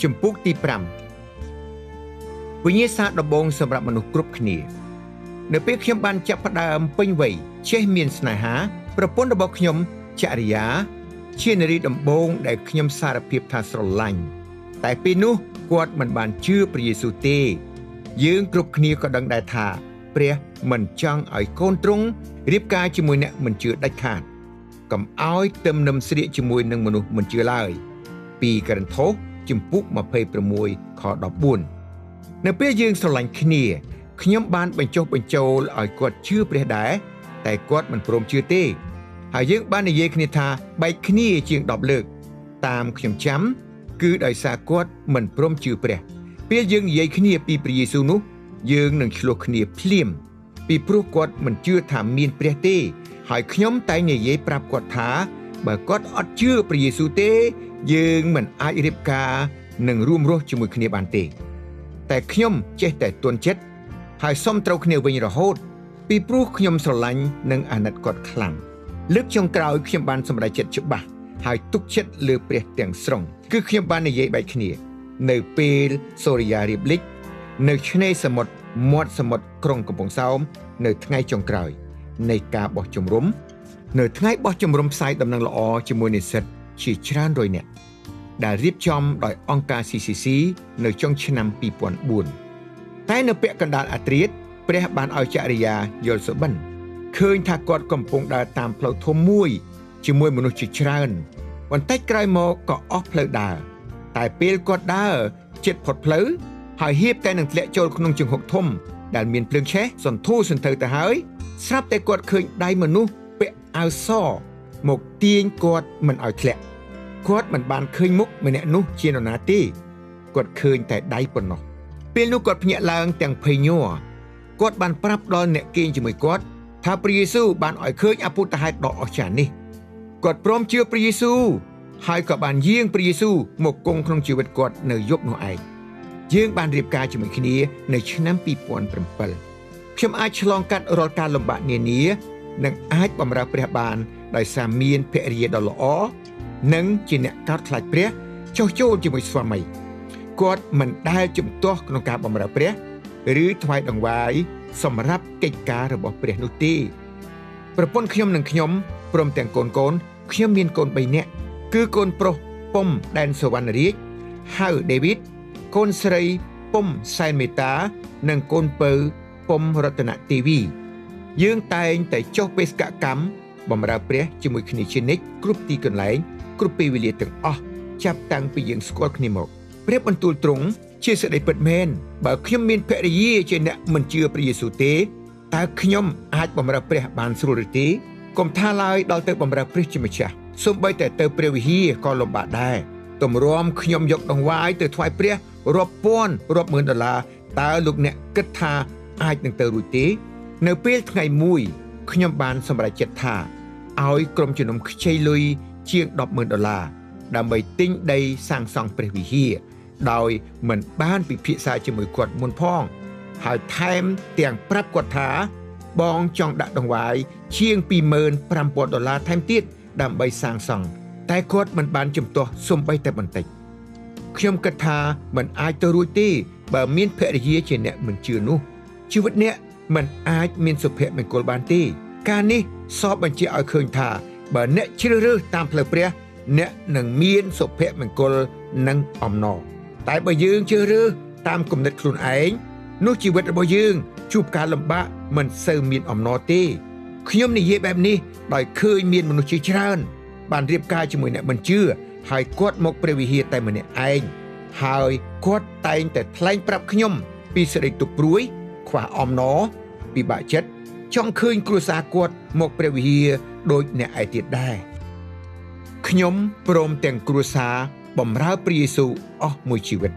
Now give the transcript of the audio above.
ជំពូកទី5វិញ្ញាសាដំបងសម្រាប់មនុស្សគ្រប់គ្នានៅពេលខ្ញុំបានចាប់ផ្ដើមពេញវ័យចេះមានស្នេហាប្រពន្ធរបស់ខ្ញុំចរិយាជានារីដំបងដែលខ្ញុំសារភាពថាស្រឡាញ់តែពេលនោះគាត់មិនបានជឿព្រះយេស៊ូវទេយើងគ្រប់គ្នាក៏ដឹងដែរថាព្រះមិនចង់ឲ្យកូនទ្រង់រៀបការជាមួយអ្នកមិនជឿដាច់ខាតកុំឲ្យទឹមនឹមស្រៀកជាមួយនឹងមនុស្សមិនជឿឡើយ2ករិនថូសជំពូក26ខ14នៅពេលយើងស្រឡាញ់គ្នាខ្ញុំបានបញ្ចុះបញ្ចូលឲ្យគាត់ជឿព្រះដែរតែគាត់មិនព្រមជឿទេហើយយើងបាននិយាយគ្នាថាបែកគ្នាជាង10លើកតាមខ្ញុំចាំគឺដោយសារគាត់មិនព្រមជឿព្រះពេលយើងនិយាយគ្នាពីព្រះយេស៊ូវនោះយើងនឹងឆ្លោះគ្នាភ្លាមពីព្រោះគាត់មិនជឿថាមានព្រះទេហើយខ្ញុំតែងនិយាយប្រាប់គាត់ថាបើគាត់អត់ជឿព្រះយេស៊ូវទេយើងមិនអាចរៀបការនិងរួមរស់ជាមួយគ្នាបានទេតែខ្ញុំចេះតែទន់ចិត្តហើយសុំត្រូវគ្នាវិញរហូតពីព្រោះខ្ញុំស្រឡាញ់និងអាណិតគាត់ខ្លាំងលើកចុងក្រោយខ្ញុំបានសម្រេចចិត្តច្បាស់ហើយទុកចិត្តលើព្រះទាំងស្រុងគឺខ្ញុំបាននិយាយបែកគ្នានៅពេលសូរិយារៀបលិចនៅឆ្នេរសមុទ្រមាត់សមុទ្រក្រុងកំពង់សោមនៅថ្ងៃចុងក្រោយនៃការបោះជំរំនៅថ្ងៃបោះជំរំផ្សាយដំណឹងល្អជាមួយនិស្សិតជាច្រើនរយនាក់ដែលរៀបចំដោយអង្គការ CCC នៅចុងឆ្នាំ2004តែនៅពាក់កណ្ដាលអាធ្រាត្រព្រះបានឲ្យចរិយាយល់សុបិនឃើញថាគាត់កំពុងដើរតាមផ្លូវធំមួយជាមួយមនុស្សជាច្រើនបន្តិចក្រោយមកក៏អស់ផ្លូវដើរតែពេលគាត់ដើរជិតផុតផ្លូវហើយហៀបតែនឹងធ្លាក់ចូលក្នុងជង្ហុកធំដែលមានភ្លើងឆេះសន្ធូរសន្ធៅទៅហើយស្រាប់តែគាត់ឃើញដៃមនុស្សពាក់អាវសមកទាញគាត់មិនឲ្យធ្លាក់គាត់មិនបានឃើញមុខម្នាក់នោះជានរណាទេគាត់ឃើញតែដៃប៉ុណ្ណោះពេលនោះគាត់ភ្ញាក់ឡើងទាំងភ័យញ័រគាត់បានប្រាប់ដល់អ្នកគេងជាមួយគាត់ថាព្រះយេស៊ូវបានឲ្យឃើញអភូតហេតុដ៏អស្ចារ្យនេះគាត់ព្រមជឿព្រះយេស៊ូវហើយក៏បានយាងព្រះយេស៊ូវមកគង់ក្នុងជីវិតគាត់នៅយប់នោះឯងយើងបានរៀបការជាមួយគ្នានៅឆ្នាំ2007ខ្ញុំអាចឆ្លងកាត់រាល់ការលំបាកនានានិងអាចបម្រើព្រះបានដោយសារមានភរិយាដ៏ល្អនិងជាអ្នកកោតខ្លាចព្រះចុះចូលជាមួយស្វាមីគាត់មិនដែលជំទាស់ក្នុងការបម្រើព្រះឬថ្វាយដង្វាយសម្រាប់កិច្ចការរបស់ព្រះនោះទេប្រពន្ធខ្ញុំនិងខ្ញុំព្រមទាំងកូនខ្ញុំមានកូន3នាក់គឺកូនប្រុសពុំដែនសវណ្ណរាជហៅដេវីតកូនស្រីពុំសែនមេតានិងកូនពៅពុំរតនទេវីយើងតែងតែចុះបេសកកម្មបម្រើព្រះជាមួយគ្នាជានិច្ចគ្រប់ទីកន្លែងគ្រប់ពេលវេលាទាំងអស់ចាប់តាំងពីយើងស្គាល់គ្នាមកព្រះបន្ទូលទ្រង់ជាសេចក្តីពិតមែនបើខ្ញុំមានភរិយាជាអ្នកមិនជឿព្រះយេស៊ូវទេតើខ្ញុំអាចបម្រើព្រះបានស្រួលឬទេកុំថាឡើយដល់ទៅបម្រើព្រះជាម្ចាស់សូម្បីតែទៅព្រះវិហារក៏លំបាកដែរទម្រាំខ្ញុំយកដង្វាយទៅថ្វាយព្រះរាប់ពាន់រាប់ម៉ឺនដុល្លារតើលោកអ្នកគិតថាអាចនឹងទៅរួចទេនៅពេលថ្ងៃមួយខ្ញុំបានសម្រេចចិត្តថាឲ្យក្រុមជំនុំខ្ចីលុយជាង $10,000 ដើម្បីទិញដីសាងសង់ព្រះវិហារដោយមិនបានពិភាក្សាជាមួយគាត់មុនផងហើយថែមទាំងប្រាប់គាត់ថាបងចង់ដាក់ដង្វាយជាង $25,000 ថែមទៀតដើម្បីសាងសង់តែគាត់មិនបានជំទាស់សូម្បីតែបន្តិចខ្ញុំគិតថាមិនអាចទៅរួចទេបើមានភរិយាជាអ្នកមិនជឿនោះជីវិតអ្នកមិនអាចមានសុភមង្គលបានទេការនេះសពបញ្ជាក់ឲ្យឃើញថាបើអ្នកជ្រើសរើសតាមផ្លូវព្រះអ្នកនឹងមានសុភមង្គលនិងអំណរតែបើយើងជ្រើសរើសតាមគំនិតខ្លួនឯងនោះជីវិតរបស់យើងជួបការលំបាកមិនសូវមានអំណរទេខ្ញុំនិយាយបែបនេះដោយឃើញមានមនុស្សជាច្រើនបានរៀបការជាមួយអ្នកមិនជឿហើយគាត់មកព្រះវិហារតែម្នាក់ឯងហើយគាត់តែងតែថ្លែងប្រាប់ខ្ញុំពីសេចក្តីទុក្ខព្រួយខ្វះអំណរពិបាកចិត្តចង់ឃើញគ្រួសារគាត់មកព្រះវិហារដូចអ្នកឯទៀតដែរខ្ញុំព្រមទាំងគ្រួសារបម្រើព្រះយេស៊ូវអស់មួយជីវិត